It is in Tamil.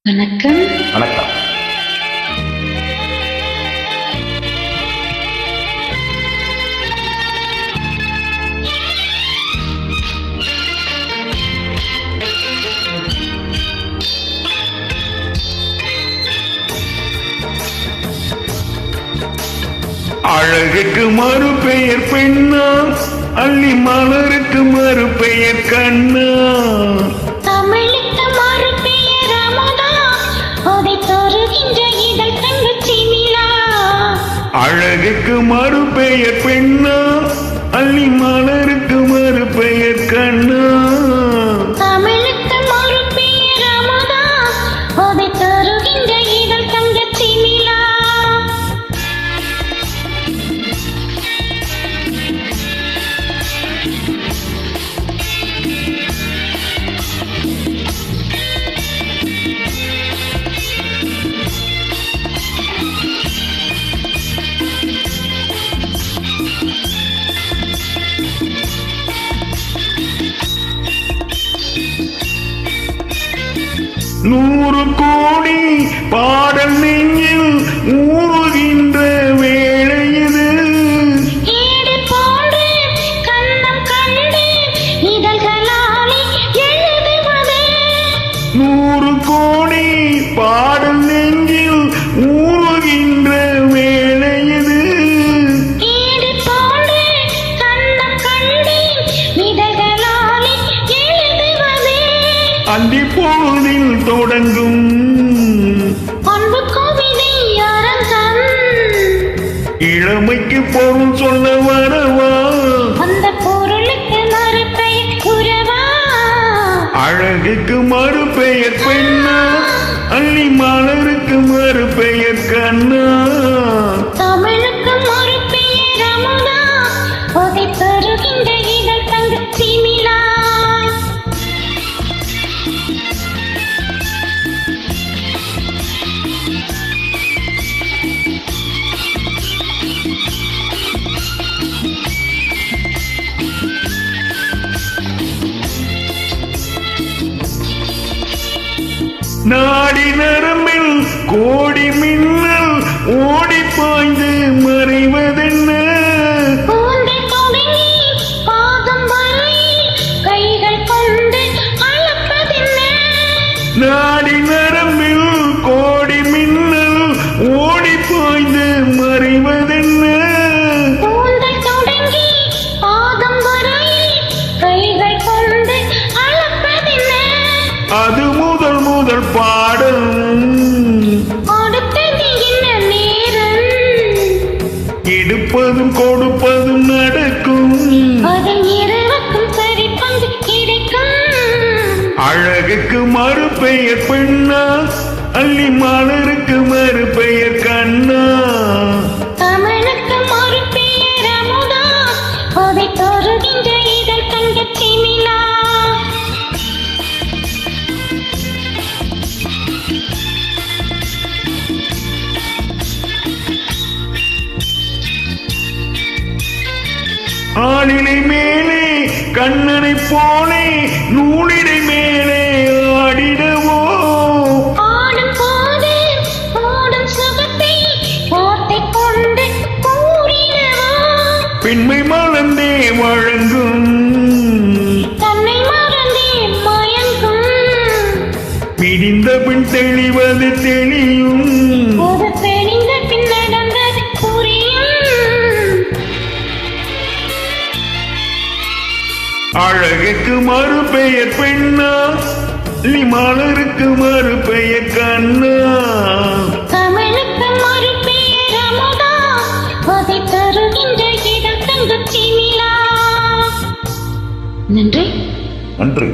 வணக்கம். வணக்கம். அழகுக்கு மறுபெயர் பெண்ணா, அள்ளி மலருக்கு மறுபெயர் கண்ணா. தமிழுக்கு மறுபெயர் அமுதா, அதை தருகின்ற இதழ் தங்கச்சி நிலா. அழகுக்கு மறுபெயர் பெண்ணா, அள்ளி மலருக்கு மறுபெயர் கண்ணா. தமிழுக்கு மறுபெயர் அமுதா, அதை தருகின்ற இதழ் தங்கச்சி நிலா. நூறு கோடி பாடல் நெஞ்சில் ஊறுகின்ற வேளை இது. ஏடு போன்று கண்ணம் கண்டு இதழ்களாலே எழுதுவது. நூறு கோடி பாடல் நெஞ்சில் ஊறுகின்ற வேளை இது. ஏடு போன்று கண்ணம் கண்டு இதழ்களாலே எழுதுவது. அந்தி பொழுதில் தொடங்கும் அன்பு கவிதை அரங்கம். இளமைக்கு பொருள் சொல்ல வரவா, அந்த பொருளுக்கு மறுபெயர் உறவா. அழகுக்கு மறுபெயர் பெண்ணா, அள்ளி மலருக்கு மறுபெயர் கண்ணா. தமிழுக்கு மறுபெயர் அமுதா, அதை தருகின்ற இதழ் தங்கச்சி நிலா. நாடி நரம்பில் கோடி மின்னல் ஓடி பாய்ந்து மறைவதென்ன. கூந்தல் தொடங்கி பாதம் வரை கைகள் கொண்டு அளப்பதென்ன. நாடி நரம்பில் கோடி மின்னல் ஓடி பாய்ந்து மறைவதென்ன. கூந்தல் தொடங்கி பாதம் வரை கைகள் கொண்டு அளப்பதென்ன. அது முதல் முதல் பாடல். அடுத்தது என்ன நேரம்? எடுப்பதும் கொடுப்பதும் நடக்கும். அதில் இருவருக்கும் சரி பங்கு கிடைக்கும். அழகுக்கு மறுபெயர் பெண்ணா, அள்ளி மலருக்கு மறுபெயர் கண்ணா. தமிழுக்கு மறுபெயர் அமுதா, அதை தருகின்ற இதழ் தங்கச்சி நிலா. ஆளிலை மேலே கண்ணனை போலே நூலிடை மேலே ஆடிடவோ. ஆடும் போது ஓடும் சுகத்தை வார்த்தை கொண்டு கூறிடவோ. பெண்மை மலர்ந்தே வழங்கும், தன்னை மறந்தே மயங்கும். பிடிந்த பின் தெளிவது தெளியும். ஒரு பெணிந்த பின் நடந்தது புரியும். அழகுக்கு மறுபெயர் பெண்ணா, அள்ளி மலருக்கு மறுபெயர் கண்ணா. தமிழுக்கு மறுபெயர் அமுதா, அதை தருகின்ற இதழ் தங்கச்சி நிலா. நன்றி. நன்றி.